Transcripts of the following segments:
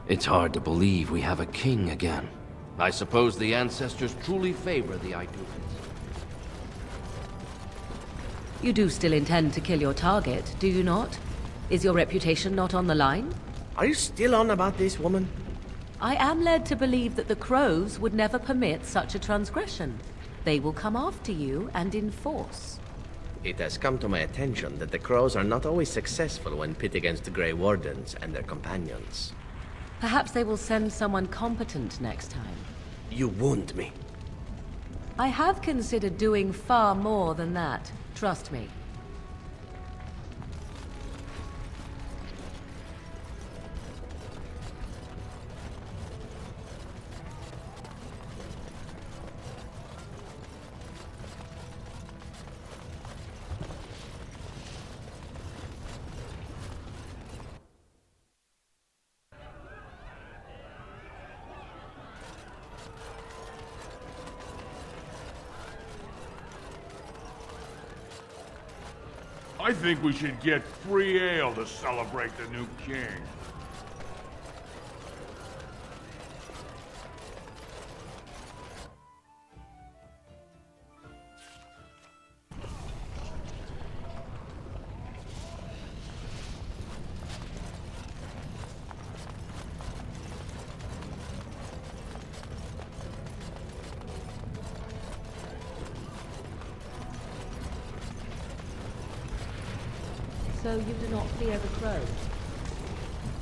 It's hard to believe we have a king again. I suppose the ancestors truly favor the Idunians. You do still intend to kill your target, do you not? Is your reputation not on the line? Are you still on about this woman? I am led to believe that the crows would never permit such a transgression. They will come after you and in force. It has come to my attention that the crows are not always successful when pit against the Gray Wardens and their companions. Perhaps they will send someone competent next time. You wound me. I have considered doing far more than that. Trust me. I think we should get free ale to celebrate the new king. So you do not fear the crows?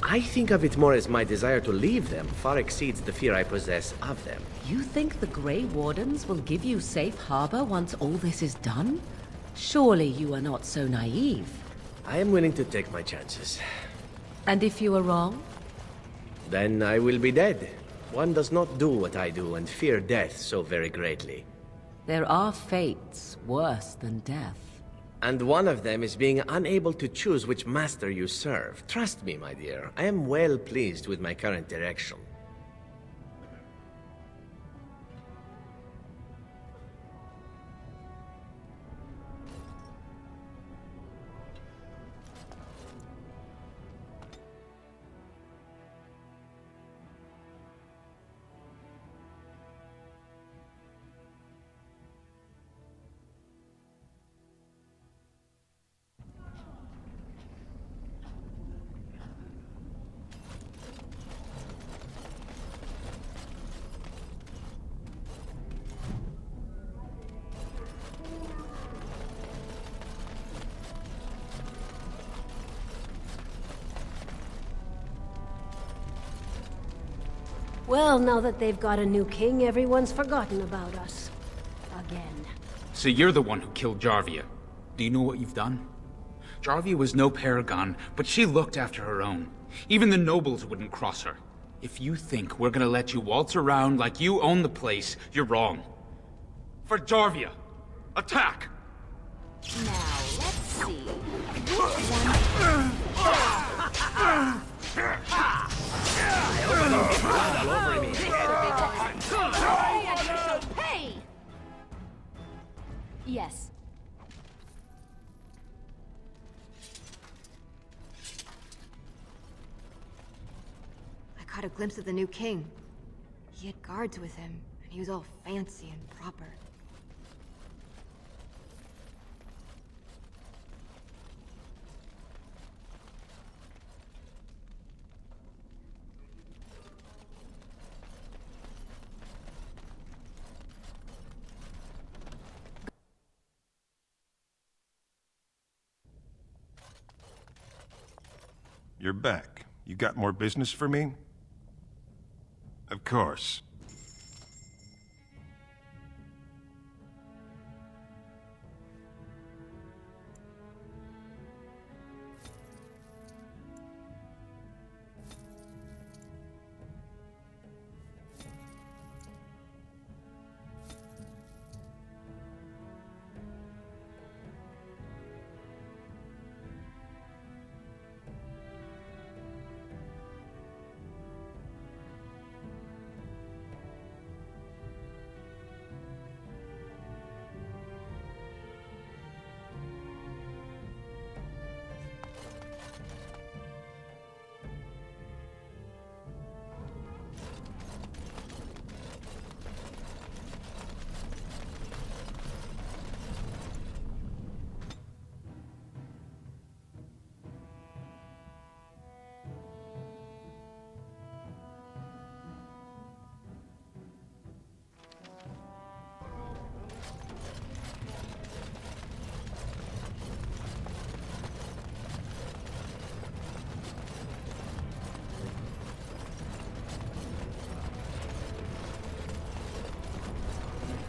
I think of it more as my desire to leave them far exceeds the fear I possess of them. You think the Gray Wardens will give you safe harbor once all this is done? Surely you are not so naive. I am willing to take my chances. And if you are wrong? Then I will be dead. One does not do what I do and fear death so very greatly. There are fates worse than death. And one of them is being unable to choose which master you serve. Trust me, my dear, I am well pleased with my current direction. Well, now that they've got a new king, everyone's forgotten about us. Again. So you're the one who killed Jarvia. Do you know what you've done? Jarvia was no paragon, but she looked after her own. Even the nobles wouldn't cross her. If you think we're gonna let you waltz around like you own the place, you're wrong. For Jarvia, attack! Now, let's see. Hey! Yes. I caught a glimpse of the new king. He had guards with him, and he was all fancy and proper. You're back. You got more business for me? Of course.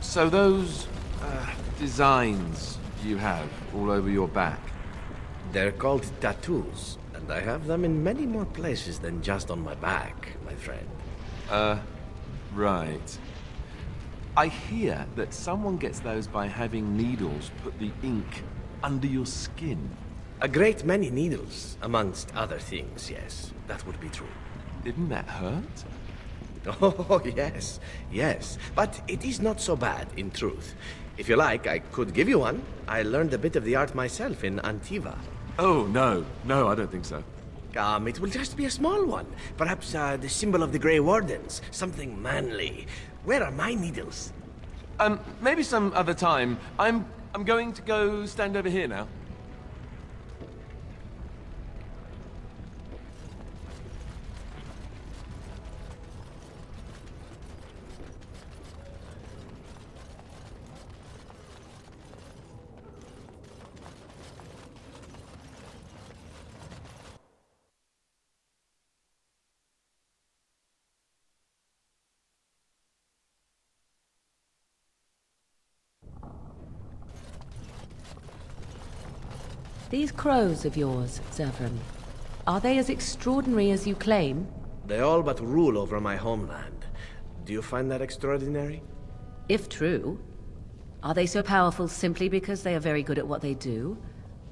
So those, designs you have all over your back. They're called tattoos, and I have them in many more places than just on my back, my friend. Right. I hear that someone gets those by having needles put the ink under your skin. A great many needles, amongst other things, yes. That would be true. Didn't that hurt? Oh, yes, yes. But it is not so bad, in truth. If you like, I could give you one. I learned a bit of the art myself in Antiva. Oh, no. No, I don't think so. It will just be a small one. Perhaps the symbol of the Gray Wardens. Something manly. Where are my needles? Maybe some other time. I'm going to go stand over here now. These crows of yours, Zevran, are they as extraordinary as you claim? They all but rule over my homeland. Do you find that extraordinary? If true, are they so powerful simply because they are very good at what they do?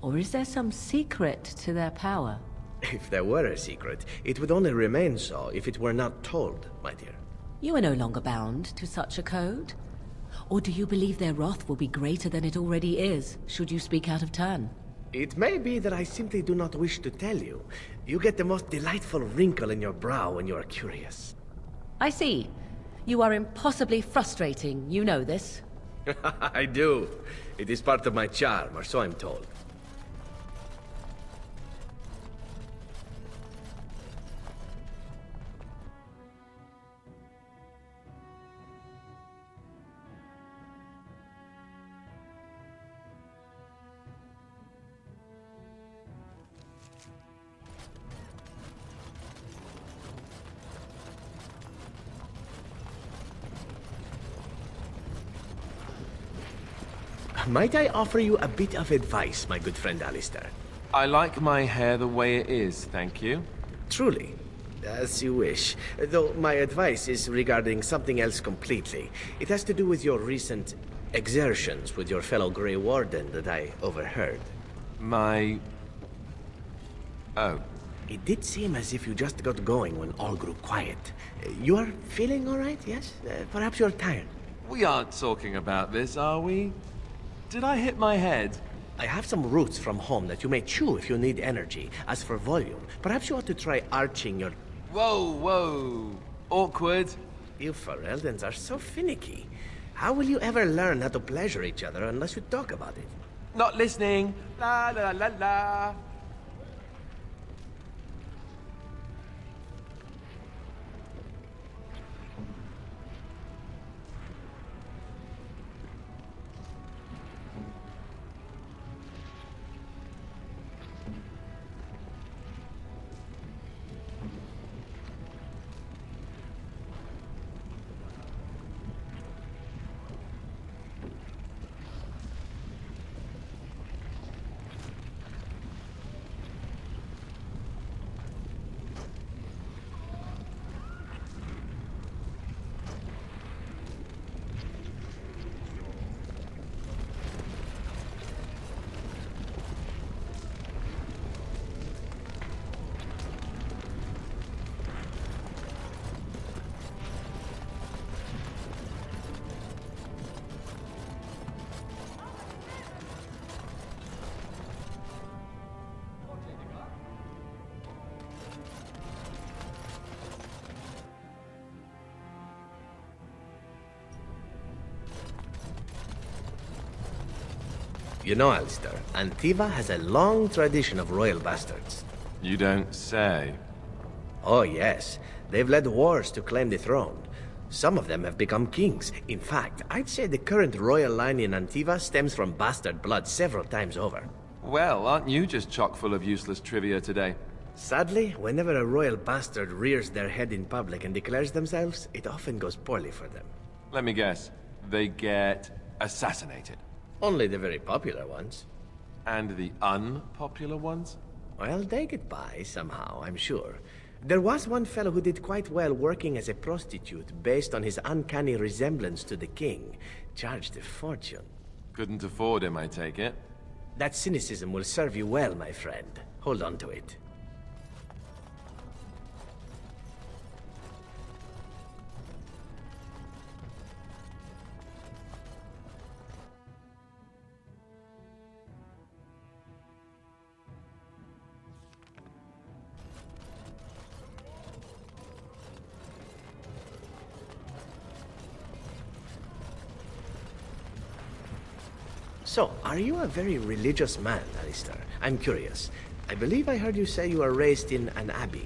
Or is there some secret to their power? If there were a secret, it would only remain so if it were not told, my dear. You are no longer bound to such a code? Or do you believe their wrath will be greater than it already is, should you speak out of turn? It may be that I simply do not wish to tell you. You get the most delightful wrinkle in your brow when you are curious. I see. You are impossibly frustrating, you know this. I do. It is part of my charm, or so I'm told. Might I offer you a bit of advice, my good friend Alistair? I like my hair the way it is, thank you. Truly, as you wish. Though my advice is regarding something else completely. It has to do with your recent exertions with your fellow Gray Warden that I overheard. Oh. It did seem as if you just got going when all grew quiet. You are feeling all right, yes? Perhaps you're tired. We aren't talking about this, are we? Did I hit my head? I have some roots from home that you may chew if you need energy. As for volume, perhaps you ought to try arching your... Whoa. Awkward. You Fereldans are so finicky. How will you ever learn how to pleasure each other unless you talk about it? Not listening. La la la la. You know, Alistair, Antiva has a long tradition of royal bastards. You don't say. Oh, yes. They've led wars to claim the throne. Some of them have become kings. In fact, I'd say the current royal line in Antiva stems from bastard blood several times over. Well, aren't you just chock full of useless trivia today? Sadly, whenever a royal bastard rears their head in public and declares themselves, it often goes poorly for them. Let me guess. they get assassinated. Only the very popular ones. And the unpopular ones? Well, they get by somehow, I'm sure. There was one fellow who did quite well working as a prostitute based on his uncanny resemblance to the king. Charged a fortune. Couldn't afford him, I take it. That cynicism will serve you well, my friend. Hold on to it. So, are you a very religious man, Alistair? I'm curious. I believe I heard you say you were raised in an abbey.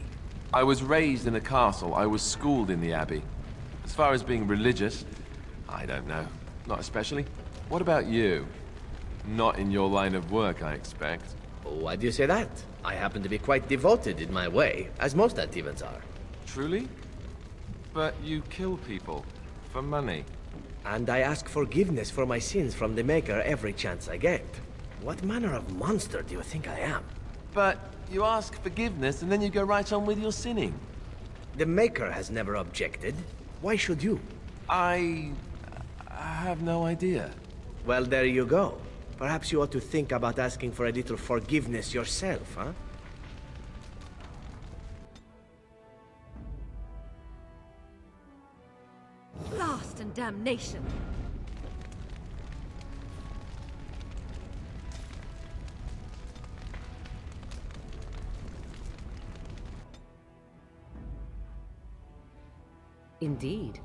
I was raised in a castle. I was schooled in the abbey. As far as being religious, I don't know. Not especially. What about you? Not in your line of work, I expect. Why do you say that? I happen to be quite devoted in my way, as most Antivans are. Truly? But you kill people for money. And I ask forgiveness for my sins from the Maker every chance I get. What manner of monster do you think I am? But you ask forgiveness and then you go right on with your sinning. The Maker has never objected. Why should you? I have no idea. Well, there you go. Perhaps you ought to think about asking for a little forgiveness yourself, huh? Blast and damnation! Indeed.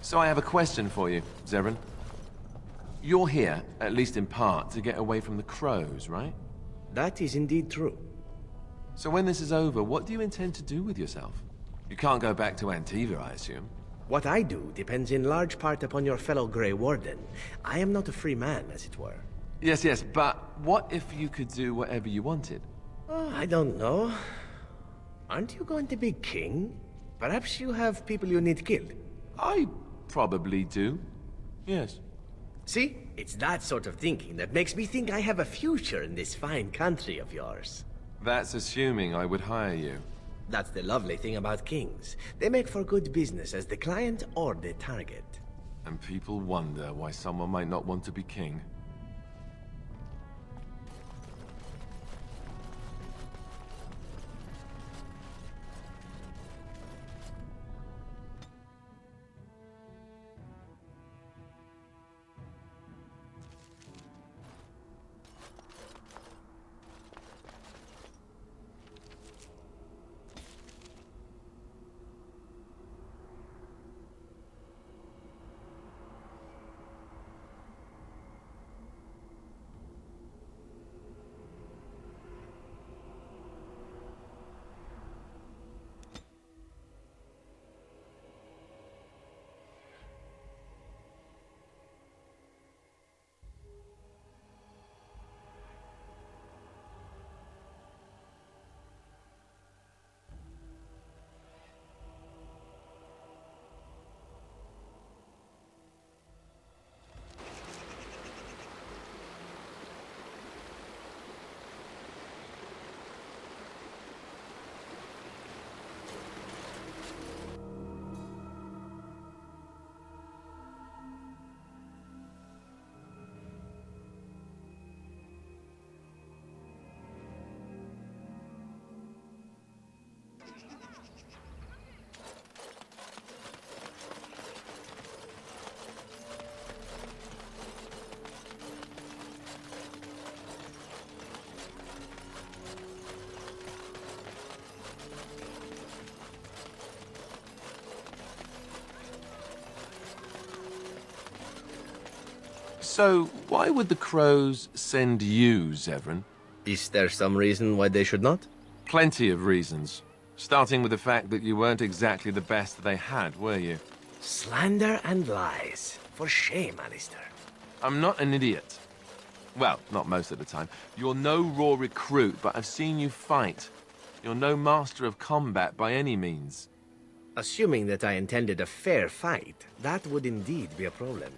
So I have a question for you, Zevran. You're here, at least in part, to get away from the crows, right? That is indeed true. So when this is over, what do you intend to do with yourself? You can't go back to Antiva, I assume. What I do depends in large part upon your fellow Gray Warden. I am not a free man, as it were. Yes, yes, but what if you could do whatever you wanted? Oh, I don't know. Aren't you going to be king? Perhaps you have people you need killed. I probably do. Yes. See? It's that sort of thinking that makes me think I have a future in this fine country of yours. That's assuming I would hire you. That's the lovely thing about kings. They make for good business as the client or the target. And people wonder why someone might not want to be king. So, why would the crows send you, Zevran? Is there some reason why they should not? Plenty of reasons. Starting with the fact that you weren't exactly the best they had, were you? Slander and lies. For shame, Alistair. I'm not an idiot. Well, not most of the time. You're no raw recruit, but I've seen you fight. You're no master of combat by any means. Assuming that I intended a fair fight, that would indeed be a problem.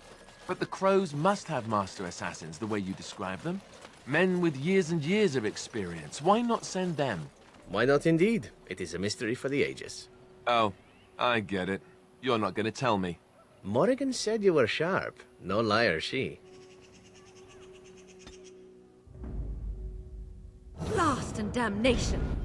But the Crows must have master assassins, the way you describe them. Men with years and years of experience. Why not send them? Why not indeed? It is a mystery for the ages. Oh, I get it. You're not going to tell me. Morrigan said you were sharp. No liar, she. Blast and damnation!